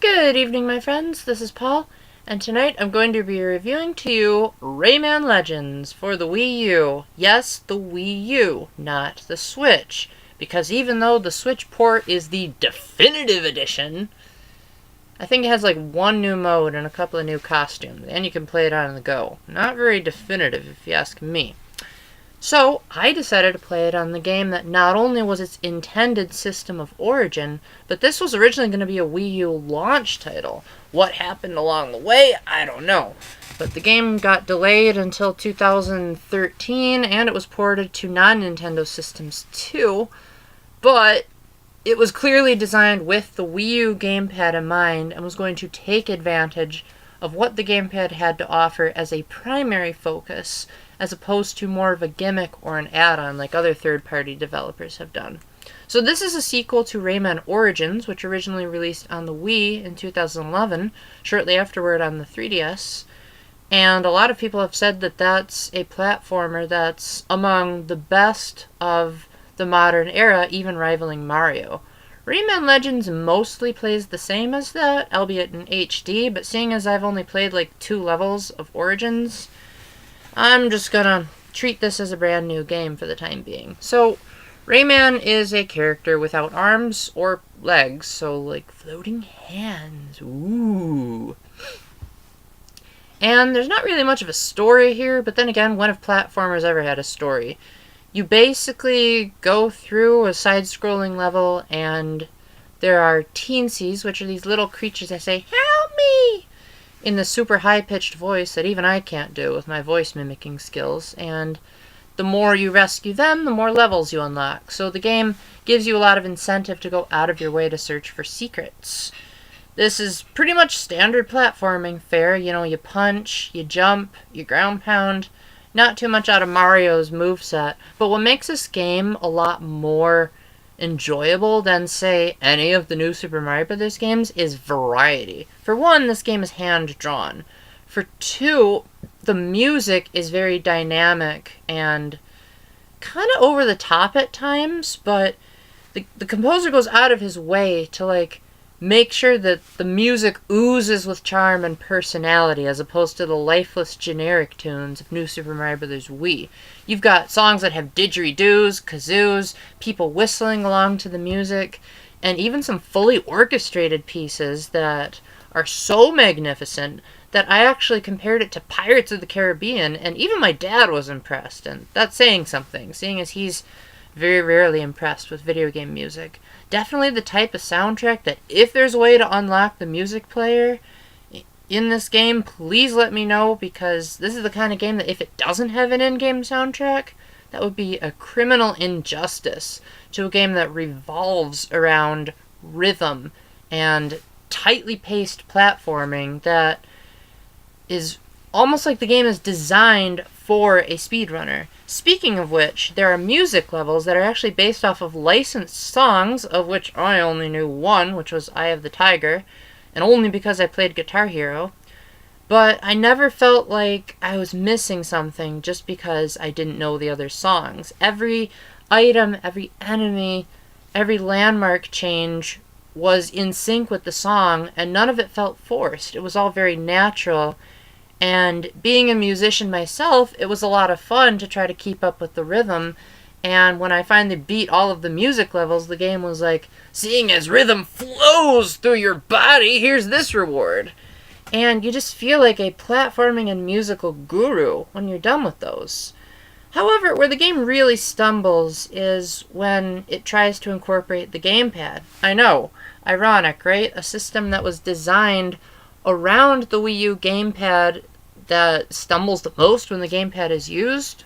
Good evening, my friends. This is Paul, and tonight I'm going to be reviewing to you Rayman Legends for the Wii U. Yes, the Wii U, not the Switch, because even though the Switch port is the definitive edition, I think it has like one new mode and a couple of new costumes, and you can play it on the go. Not very definitive, if you ask me. So, I decided to play it on the game that not only was its intended system of origin, but this was originally going to be a Wii U launch title. What happened along the way, I don't know. But the game got delayed until 2013, and it was ported to non-Nintendo systems too. But it was clearly designed with the Wii U gamepad in mind, and was going to take advantage of what the gamepad had to offer as a primary focus, as opposed to more of a gimmick or an add-on like other third-party developers have done. So this is a sequel to Rayman Origins, which originally released on the Wii in 2011, shortly afterward on the 3DS. And a lot of people have said that that's a platformer that's among the best of the modern era, even rivaling Mario. Rayman Legends mostly plays the same as that, albeit in HD, but seeing as I've only played like 2 levels of Origins, I'm just gonna treat this as a brand new game for the time being. So, Rayman is a character without arms or legs, so like floating hands. Ooh. And there's not really much of a story here, but then again, when have platformers ever had a story? You basically go through a side-scrolling level, and there are teensies, which are these little creatures that say, "Help me!" in the super high-pitched voice that even I can't do with my voice mimicking skills, and the more you rescue them, the more levels you unlock. So the game gives you a lot of incentive to go out of your way to search for secrets. This is pretty much standard platforming fare. You know, you punch, you jump, you ground pound. Not too much out of Mario's moveset, but what makes this game a lot more enjoyable than, say, any of the new Super Mario Bros. Games is variety. For one, this game is hand-drawn. For two, the music is very dynamic and kind of over the top at times, but the composer goes out of his way to, like, make sure that the music oozes with charm and personality as opposed to the lifeless generic tunes of New Super Mario Bros. Wii. You've got songs that have didgeridoos, kazoos, people whistling along to the music, and even some fully orchestrated pieces that are so magnificent that I actually compared it to Pirates of the Caribbean, and even my dad was impressed, and that's saying something, seeing as he's very rarely impressed with video game music. Definitely the type of soundtrack that if there's a way to unlock the music player in this game, please let me know, because this is the kind of game that if it doesn't have an in-game soundtrack, that would be a criminal injustice to a game that revolves around rhythm and tightly paced platforming that is almost like the game is designed for a speedrunner. Speaking of which, there are music levels that are actually based off of licensed songs, of which I only knew one, which was Eye of the Tiger, and only because I played Guitar Hero. But I never felt like I was missing something just because I didn't know the other songs. Every item, every enemy, every landmark change was in sync with the song, and none of it felt forced. It was all very natural. And being a musician myself, it was a lot of fun to try to keep up with the rhythm. And when I finally beat all of the music levels, the game was like, seeing as rhythm flows through your body, here's this reward. And you just feel like a platforming and musical guru when you're done with those. However, where the game really stumbles is when it tries to incorporate the gamepad. I know, ironic, right? A system that was designed around the Wii U gamepad that stumbles the most when the gamepad is used.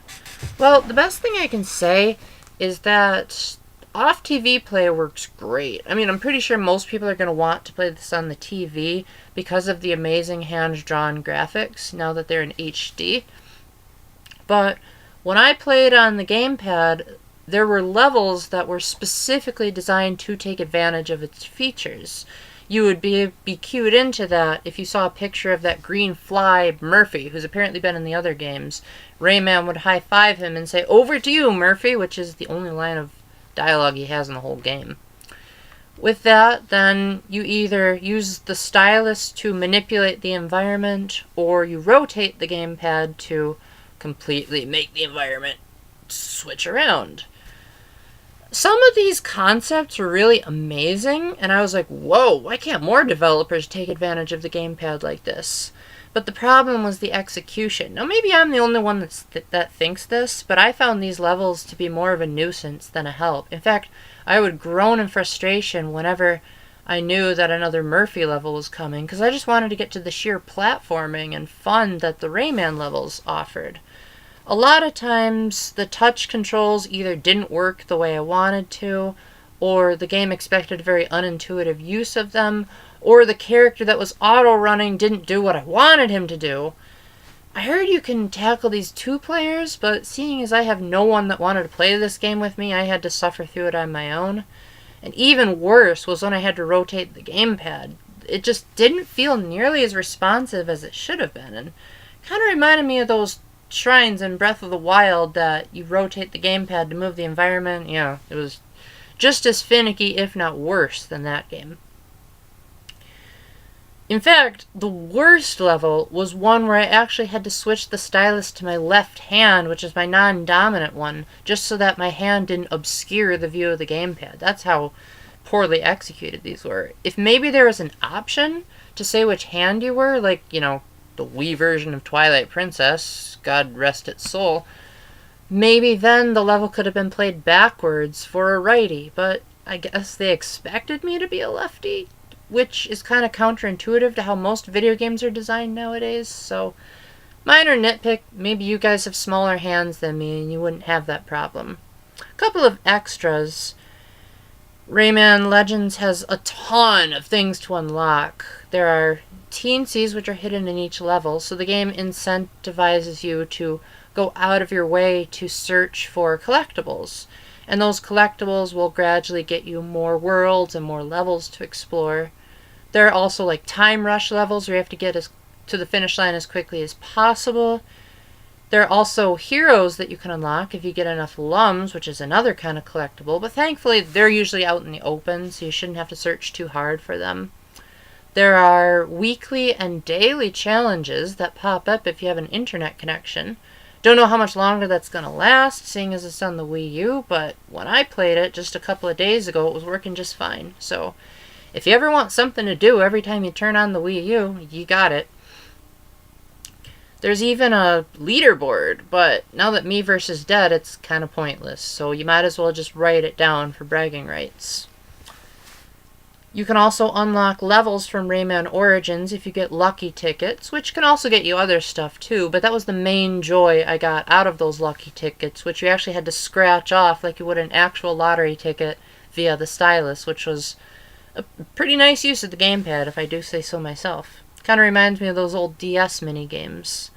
Well, the best thing I can say is that off-TV play works great. I mean, I'm pretty sure most people are going to want to play this on the TV because of the amazing hand-drawn graphics now that they're in HD. But when I played on the gamepad, there were levels that were specifically designed to take advantage of its features. You would be cued into that if you saw a picture of that green fly, Murphy, who's apparently been in the other games. Rayman would high-five him and say, "Over to you, Murphy," which is the only line of dialogue he has in the whole game. With that, then you either use the stylus to manipulate the environment, or you rotate the gamepad to completely make the environment switch around. Some of these concepts were really amazing, and I was like, whoa, why can't more developers take advantage of the gamepad like this? But the problem was the execution. Now, maybe I'm the only one that thinks this, but I found these levels to be more of a nuisance than a help. In fact, I would groan in frustration whenever I knew that another Murphy level was coming, because I just wanted to get to the sheer platforming and fun that the Rayman levels offered. A lot of times, the touch controls either didn't work the way I wanted to, or the game expected a very unintuitive use of them, or the character that was auto-running didn't do what I wanted him to do. I heard you can tackle these 2 players, but seeing as I have no one that wanted to play this game with me, I had to suffer through it on my own. And even worse was when I had to rotate the gamepad. It just didn't feel nearly as responsive as it should have been, and kind of reminded me of those shrines in Breath of the Wild that you rotate the gamepad to move the environment. Yeah, it was just as finicky, if not worse, than that game. In fact, the worst level was one where I actually had to switch the stylus to my left hand, which is my non-dominant one, just so that my hand didn't obscure the view of the gamepad. That's how poorly executed these were. If maybe there was an option to say which hand you were, like, the Wii version of Twilight Princess, God rest its soul, maybe then the level could have been played backwards for a righty, but I guess they expected me to be a lefty, which is kind of counterintuitive to how most video games are designed nowadays, so minor nitpick. Maybe you guys have smaller hands than me and you wouldn't have that problem. A couple of extras. Rayman Legends has a ton of things to unlock. There are teensies which are hidden in each level, so the game incentivizes you to go out of your way to search for collectibles. And those collectibles will gradually get you more worlds and more levels to explore. There are also like time rush levels where you have to get to the finish line as quickly as possible. There are also heroes that you can unlock if you get enough lums, which is another kind of collectible, but thankfully they're usually out in the open, so you shouldn't have to search too hard for them. There are weekly and daily challenges that pop up if you have an internet connection. Don't know how much longer that's going to last, seeing as it's on the Wii U, but when I played it just a couple of days ago, it was working just fine. So, if you ever want something to do every time you turn on the Wii U, you got it. There's even a leaderboard, but now that Me vs. Dead, it's kind of pointless, so you might as well just write it down for bragging rights. You can also unlock levels from Rayman Origins if you get lucky tickets, which can also get you other stuff too, but that was the main joy I got out of those lucky tickets, which you actually had to scratch off like you would an actual lottery ticket via the stylus, which was a pretty nice use of the gamepad, if I do say so myself. Kind of reminds me of those old DS mini-games.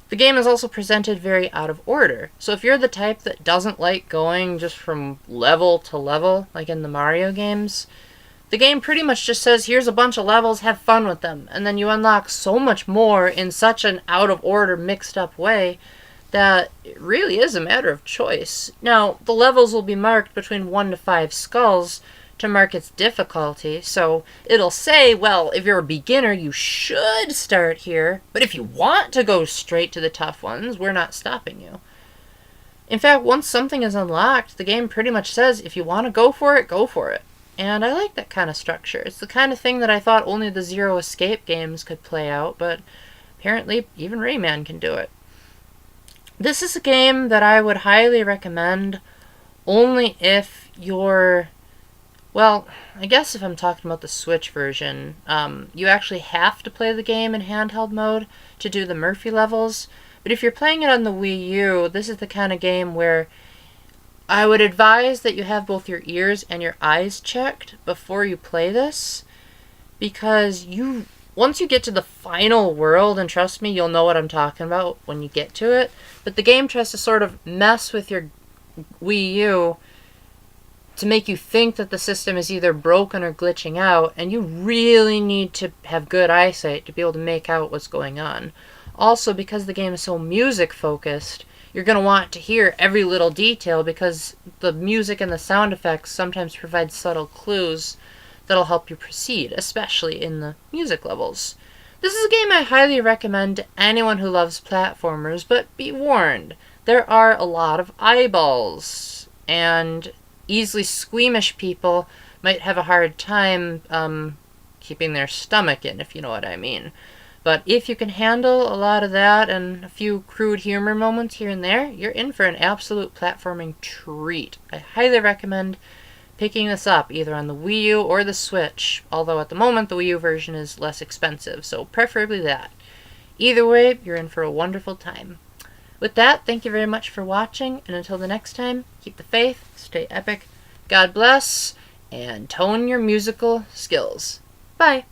The game is also presented very out of order, so if you're the type that doesn't like going just from level to level, like in the Mario games, the game pretty much just says, here's a bunch of levels, have fun with them, and then you unlock so much more in such an out-of-order, mixed-up way that it really is a matter of choice. Now, the levels will be marked between 1 to 5 skulls to mark its difficulty, so it'll say, well, if you're a beginner, you should start here, but if you want to go straight to the tough ones, we're not stopping you. In fact, once something is unlocked, the game pretty much says, if you want to go for it, go for it. And I like that kind of structure. It's the kind of thing that I thought only the Zero Escape games could play out, but apparently even Rayman can do it. This is a game that I would highly recommend only if you're, well, I guess if I'm talking about the Switch version, you actually have to play the game in handheld mode to do the Murphy levels, but if you're playing it on the Wii U, this is the kind of game where I would advise that you have both your ears and your eyes checked before you play this, because once you get to the final world, and trust me, you'll know what I'm talking about when you get to it, but the game tries to sort of mess with your Wii U to make you think that the system is either broken or glitching out, and you really need to have good eyesight to be able to make out what's going on. Also, because the game is so music-focused, you're going to want to hear every little detail because the music and the sound effects sometimes provide subtle clues that'll help you proceed, especially in the music levels. This is a game I highly recommend to anyone who loves platformers, but be warned, there are a lot of eyeballs, and easily squeamish people might have a hard time keeping their stomach in, if you know what I mean. But if you can handle a lot of that and a few crude humor moments here and there, you're in for an absolute platforming treat. I highly recommend picking this up either on the Wii U or the Switch, although at the moment the Wii U version is less expensive, so preferably that. Either way, you're in for a wonderful time. With that, thank you very much for watching, and until the next time, keep the faith, stay epic, God bless, and tone your musical skills. Bye!